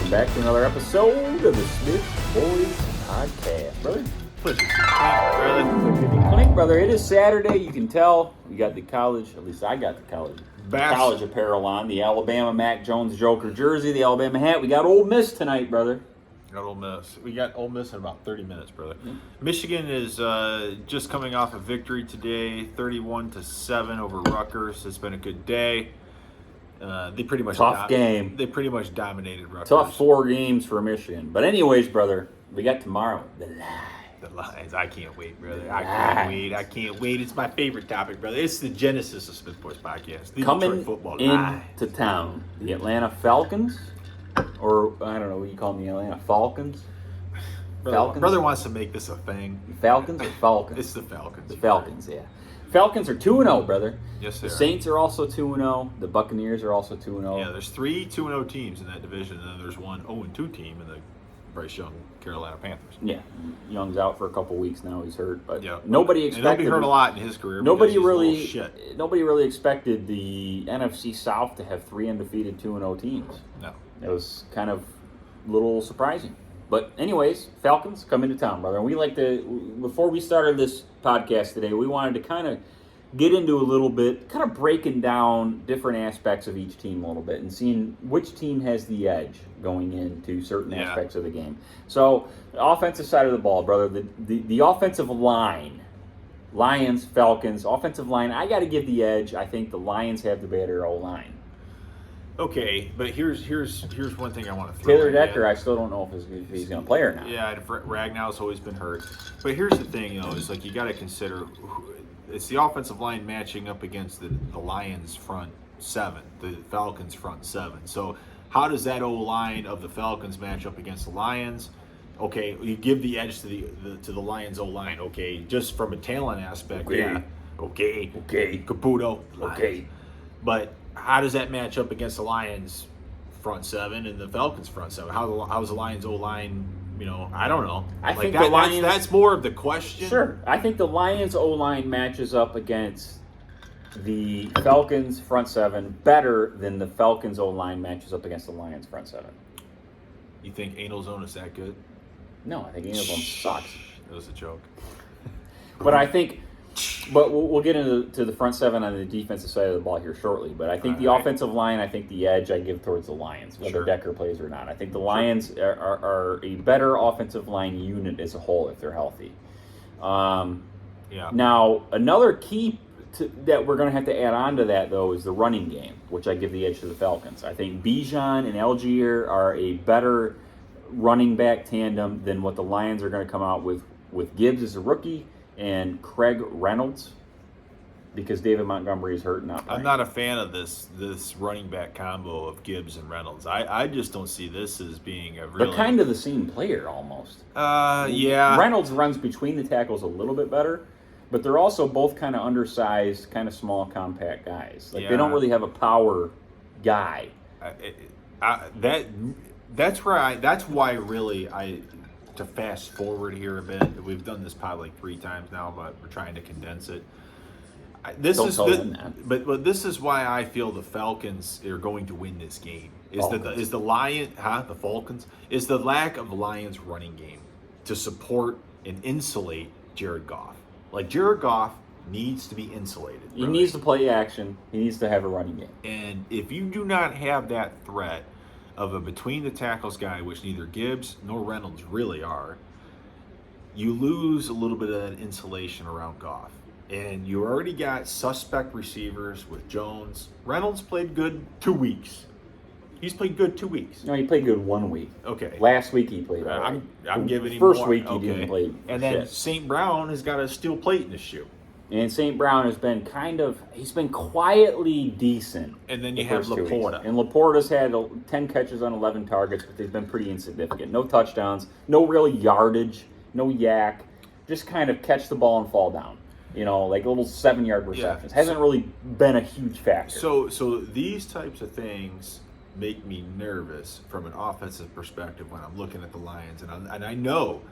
welcome back to another episode of the Smith Boys Podcast, brother. Clink, brother. It is Saturday. You can tell we got the college. At least I got the college apparel on. The Alabama Mac Jones Joker jersey, the Alabama hat. We got Ole Miss tonight, brother. We got Ole Miss in about 30 minutes, brother. Mm-hmm. Michigan is just coming off a victory today, 31-7 over Rutgers. It's been a good day. They pretty much game. They pretty much dominated Rutgers. Tough 4 games for Michigan. But anyways, brother, we got tomorrow. The Lions. I can't wait, brother. I can't wait. It's my favorite topic, brother. It's the genesis of Smith Boys Podcast. The Coming Detroit football into town, the Atlanta Falcons, or I don't know what you call them, the Atlanta Falcons. Brother wants to make this a thing. Falcons or Falcons? It's the Falcons. The Falcons, yeah. Falcons are 2-0, brother. Yes, the Saints are also 2-0. The Buccaneers are also 2-0. Yeah, there's 3 2-0 teams in that division, and then there's one 0-2 team in the Bryce Young Carolina Panthers. Yeah, Young's out for a couple weeks now. He's hurt, but yeah, nobody expected. And he'll be hurt a lot in his career. Nobody really expected the NFC South to have 3 undefeated 2-0 teams. No, it was kind of a little surprising. But anyways, Falcons come into town, brother. And we like to, before we started this podcast today, we wanted to kind of get into a little bit, kind of breaking down different aspects of each team a little bit and seeing which team has the edge going into certain aspects of the game. So, the offensive side of the ball, brother, the offensive line, Lions, Falcons, offensive line, I got to give the edge. I think the Lions have the better O-line. Okay, but here's one thing I want to throw. Taylor Decker, I still don't know if he's going to play or not. Yeah, Ragnow's always been hurt. But here's the thing, is like you got to consider it's the offensive line matching up against the Lions front 7, the Falcons front 7. So how does that O-line of the Falcons match up against the Lions? Okay, you give the edge to the Lions O-line. Okay, just from a talent aspect. Okay. Yeah. Okay. Caputo. Okay. But how does that match up against the Lions front 7 and the Falcons front 7? How's the Lions O-line? I don't know. I think the Lions, that's more of the question. Sure. I think the Lions O-line matches up against the Falcons front 7 better than the Falcons O-line matches up against the Lions front 7. You think Anal Zone is that good? No, I think Anal Zone sucks. That was a joke. But we'll get into the front 7 on the defensive side of the ball here shortly. But I think the offensive line, I think the edge I give towards the Lions, whether Decker plays or not. I think the Lions are a better offensive line unit as a whole if they're healthy. Now, another key that we're going to have to add on to that, though, is the running game, which I give the edge to the Falcons. I think Bijan and Algier are a better running back tandem than what the Lions are going to come out with Gibbs as a rookie and Craig Reynolds, because David Montgomery is hurt and not playing. I'm not a fan of this running back combo of Gibbs and Reynolds. I just don't see this as being a really... They're kind of the same player almost. Yeah. Reynolds runs between the tackles a little bit better, but they're also both kind of undersized, kind of small, compact guys. They don't really have a power guy. That's why really to fast forward here a bit. We've done this probably like 3 times now, but we're trying to condense it. But this is why I feel the Falcons are going to win this game. The Falcons is the lack of the Lions running game to support and insulate Jared Goff. Like Jared Goff needs to be insulated. He needs to play action. He needs to have a running game. And if you do not have that threat of a between the tackles guy, which neither Gibbs nor Reynolds really are, you lose a little bit of that insulation around Goff. And you already got suspect receivers with Jones. Reynolds played good 2 weeks. He's played good 2 weeks. No, he played good 1 week. Okay. Last week he played all right. I'm giving him First more. week he didn't play. And then St. Brown has got a steel plate in his shoe. And St. Brown has been he's been quietly decent. And then you have Laporta. And Laporta's had 10 catches on 11 targets, but they've been pretty insignificant. No touchdowns, no real yardage, no yak. Just kind of catch the ball and fall down. Like little 7-yard receptions. Hasn't really been a huge factor. So these types of things make me nervous from an offensive perspective when I'm looking at the Lions. And I know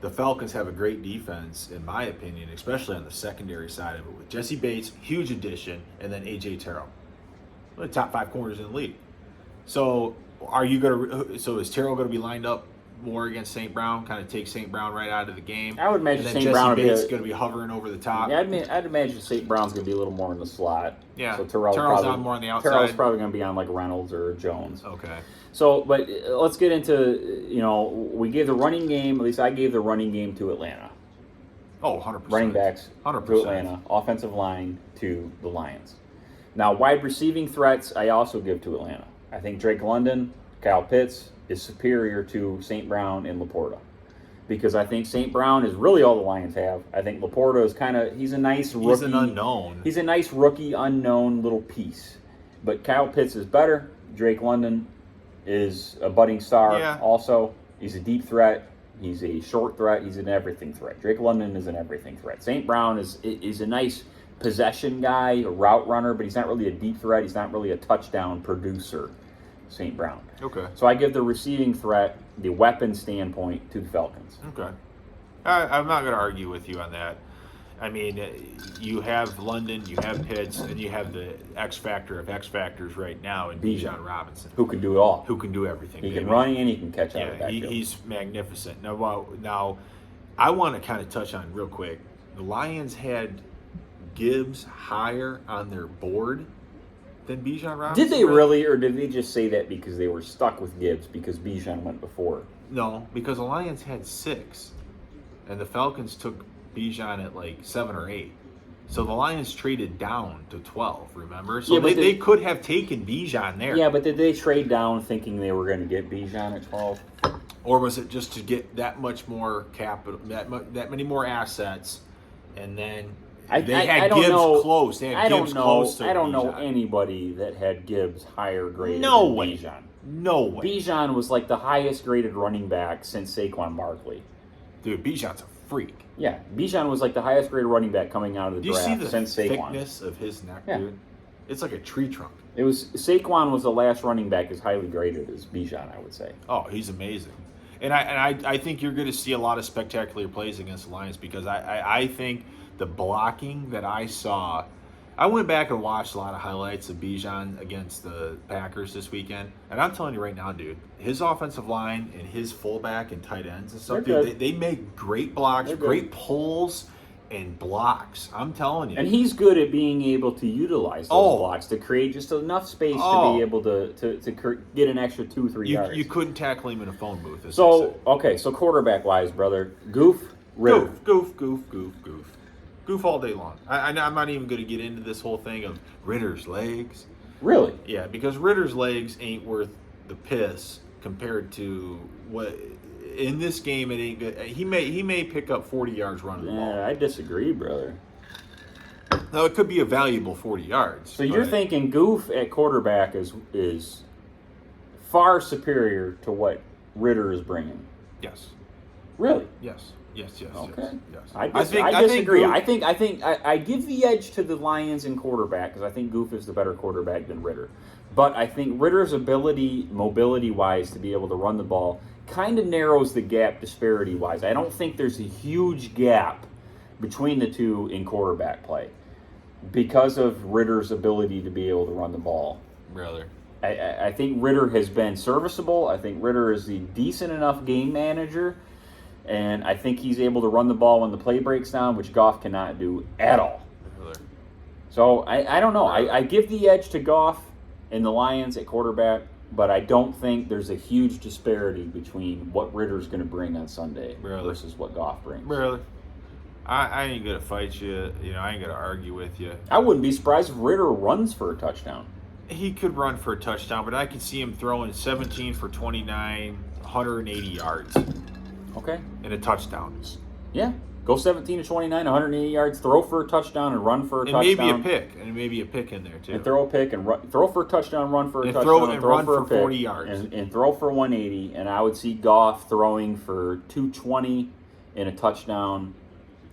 the Falcons have a great defense, in my opinion, especially on the secondary side of it, with Jesse Bates, huge addition, and then A.J. Terrell. One of the top 5 corners in the league. So Are you going to? So is Terrell going to be lined up more against St. Brown? Kind of take St. Brown right out of the game. I would imagine and then St. Brown would Jesse be Bates going to be hovering over the top. Yeah, I'd imagine St. Brown's going to be a little more in the slot. Yeah. So Terrell's probably, on more on the outside. Terrell's probably going to be on like Reynolds or Jones. Okay. So, but let's get into, we gave the running game, at least I gave the running game to Atlanta. Oh, 100%. Running backs 100%. to Atlanta. Offensive line to the Lions. Now, wide receiving threats, I also give to Atlanta. I think Drake London, Kyle Pitts is superior to St. Brown and Laporta. Because I think St. Brown is really all the Lions have. I think Laporta is he's a nice rookie. He's an unknown. He's a nice rookie, unknown little piece. But Kyle Pitts is better. Drake London is a budding star also. He's a deep threat. He's a short threat. He's an everything threat. Drake London is an everything threat. St. Brown is a nice possession guy, a route runner, but he's not really a deep threat. He's not really a touchdown producer, St. Brown. Okay. So I give the receiving threat, the weapon standpoint, to the Falcons. Okay. I'm not going to argue with you on that. I mean, you have London, you have Pitts, and you have the X factor of X factors right now in Bijan Robinson, who can do it all. Who can do everything. He can run and he can catch out of the Yeah, backfield. he's magnificent. Now, I want to kind of touch on real quick. The Lions had Gibbs higher on their board than Bijan Robinson. Did they really, or did they just say that because they were stuck with Gibbs because Bijan went before? No, because the Lions had 6, and the Falcons took Bijan at like 7 or 8. So the Lions traded down to 12, remember? So they could have taken Bijan there. Yeah, but did they trade down thinking they were going to get Bijan at 12? Or was it just to get that much more capital, that many more assets, and then they had Gibbs close. They had Gibbs close to I don't Bijan. know anybody that had Gibbs higher graded than Bijan. No way. Bijan was like the highest graded running back since Saquon Barkley. Dude, Bijan's a freak. Yeah, Bijan was like the highest graded running back coming out of the draft since Saquon. Do you see the thickness of his neck, dude? It's like a tree trunk. Saquon was the last running back as highly graded as Bijan, I would say. Oh, he's amazing. And I think you're going to see a lot of spectacular plays against the Lions because I think the blocking that I saw, I went back and watched a lot of highlights of Bijan against the Packers this weekend, and I'm telling you right now, dude, his offensive line and his fullback and tight ends and stuff, dude, they make great blocks, great pulls and blocks. I'm telling you. And he's good at being able to utilize those blocks to create just enough space to be able to get an extra 2-3 yards. You couldn't tackle him in a phone booth. So quarterback-wise, brother, Goof, Ritter. Goof all day long. I'm not even going to get into this whole thing of Ritter's legs. Really? Yeah, because Ritter's legs ain't worth the piss compared to what in this game it ain't good. He may pick up 40 yards running the ball. Yeah, I disagree, brother. Now it could be a valuable 40 yards. So you're thinking Goof at quarterback is far superior to what Ritter is bringing? Yes. Really? Yes. Okay. Yes. I disagree. I think I give the edge to the Lions in quarterback because I think Goof is the better quarterback than Ritter. But I think Ritter's ability, mobility-wise, to be able to run the ball kind of narrows the gap disparity-wise. I don't think there's a huge gap between the two in quarterback play because of Ritter's ability to be able to run the ball. Really? I think Ritter has been serviceable. I think Ritter is a decent enough game manager. And I think he's able to run the ball when the play breaks down, which Goff cannot do at all. Really? So I don't know. I give the edge to Goff and the Lions at quarterback, but I don't think there's a huge disparity between what Ritter's going to bring on Sunday versus what Goff brings. Really? I ain't going to fight you. I ain't going to argue with you. I wouldn't be surprised if Ritter runs for a touchdown. He could run for a touchdown, but I could see him throwing 17 for 29, 180 yards. Okay. And a touchdown. Yeah. Go 17 to 29, 180 yards, throw for a touchdown and run for a touchdown. And maybe a pick in there, too. And throw a pick and throw for a touchdown, run for a touchdown. And run for a pick, 40 yards. And throw for 180. And I would see Goff throwing for 220 and a touchdown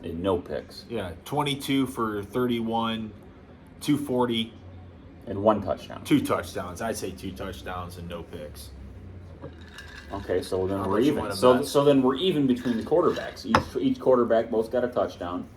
and no picks. Yeah, 22 for 31, 240. And one touchdown. 2 touchdowns. I'd say 2 touchdowns and no picks. Okay, so then we're even. So then we're even between the quarterbacks. Each quarterback both got a touchdown,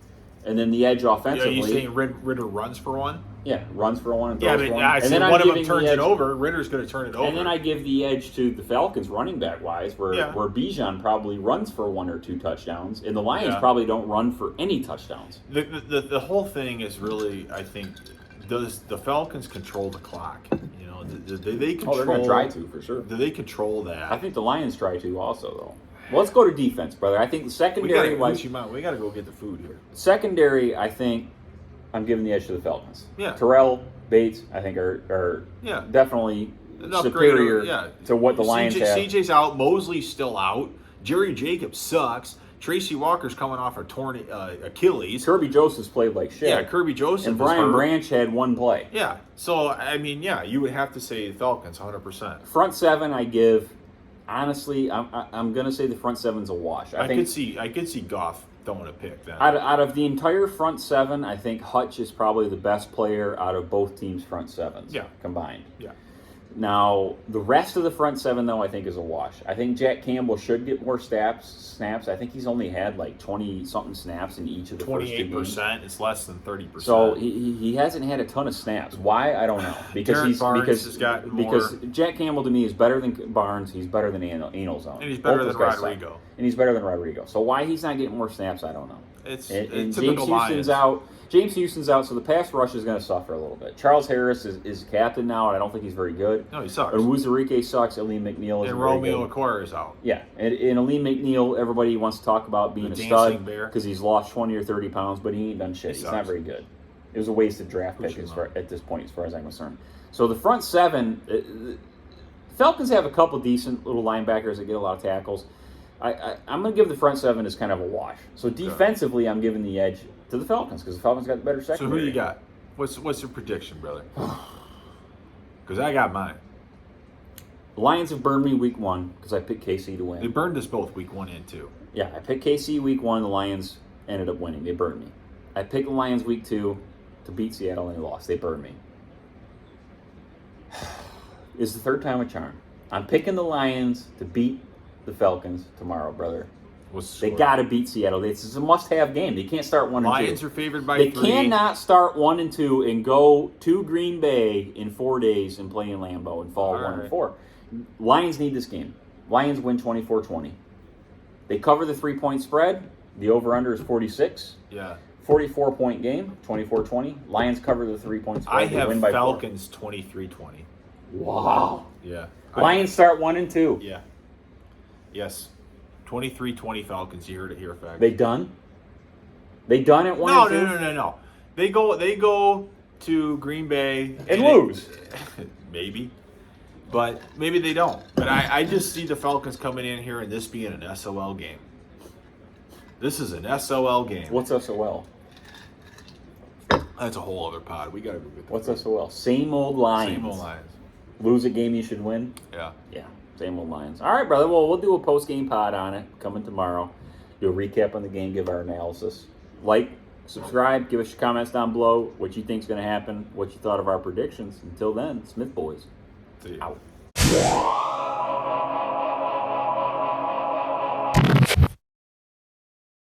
and then the edge offensively. Are you saying Ritter runs for one? Yeah, runs for one and Yeah, throws but for one. I And said then one I'm of them giving turns the it edge- over. Ritter's going to turn it over. And then I give the edge to the Falcons running back wise, where Bijan probably runs for 1 or 2 touchdowns, and the Lions probably don't run for any touchdowns. The whole thing is really, I think, does the Falcons control the clock? You know, do they control? Oh, they're going to try to, for sure. Do they control that? I think the Lions try to also, though. Well, let's go to defense, brother. I think the secondary... We got to go get the food here. Secondary, I think I'm giving the edge to the Falcons. Yeah. Terrell, Bates, I think are definitely superior to what the Lions have. CJ's out. Mosley's still out. Jerry Jacobs sucks. Tracy Walker's coming off a torn Achilles. Kirby Joseph's played like shit. Yeah, Kirby Joseph. And Brian Branch had 1 play. Yeah. So, I mean, you would have to say Falcons 100%. Front 7, I give... Honestly, I'm going to say the front 7's a wash. I could see Goff throwing a pick then. Out of the entire front 7, I think Hutch is probably the best player out of both teams' front 7s combined. Yeah. Now, the rest of the front 7, though, I think is a wash. I think Jack Campbell should get more snaps. I think he's only had like 20-something snaps in each of the first 2 games. 28%. It's less than 30%. So he hasn't had a ton of snaps. Why? I don't know. Because Jack Campbell to me is better than Barnes. He's better than Anelzone. And he's better than Rodrigo. And he's better than Rodrigo. So why he's not getting more snaps, I don't know. It's James Houston's out. James Houston's out, so the pass rush is going to suffer a little bit. Charles Harris is captain now, and I don't think he's very good. No, he sucks. And Wuzarike sucks. Aleem McNeil is and very Romeo good. Okwara is out. Yeah, and Aleem McNeil, everybody wants to talk about being a stud because he's lost 20 or 30 pounds, but he ain't done shit. He's not very good. It was a wasted draft pick at this point, as far as I'm concerned. So the front 7, Falcons have a couple decent little linebackers that get a lot of tackles. I'm going to give the front 7 as kind of a wash. So defensively, I'm giving the edge to the Falcons because the Falcons got the better secondary. So who you got? What's your prediction, brother? Because I got mine. The Lions have burned me week 1 because I picked KC to win. They burned us both week 1 and 2. Yeah, I picked KC week 1. The Lions ended up winning. They burned me. I picked the Lions week 2 to beat Seattle and they lost. They burned me. It's the third time a charm. I'm picking the Lions to beat the Falcons tomorrow, brother. They got to beat Seattle. It's a must-have game. They can't start 1 and 2. Lions are favored by 3. They cannot start 1 and 2 and go to Green Bay in 4 days and play in Lambeau and fall 1 and 4. Lions need this game. Lions win 24-20. They cover the 3-point spread. The over/under is 46. Yeah. 44-point game, 24-20. Lions cover the 3-point spread. I have win by Falcons 23-20. Wow. Yeah. Lions start 1 and 2. Yeah. Yes. 23-20 Falcons. You heard it here, fact. They done? They done at 1 and 2? No. They go to Green Bay and lose. Maybe. But maybe they don't. But I just see the Falcons coming in here and this being an SOL game. This is an SOL game. What's SOL? That's a whole other pod. We got to go get that. What's SOL? Same old Lions. Same old Lions. Lose a game you should win? Yeah. Yeah. Same old Lions. All right, brother. Well, we'll do a post-game pod on it coming tomorrow. Do a recap on the game, give our analysis. Like, subscribe, give us your comments down below, what you think's going to happen, what you thought of our predictions. Until then, Smith Boys. See you. Out.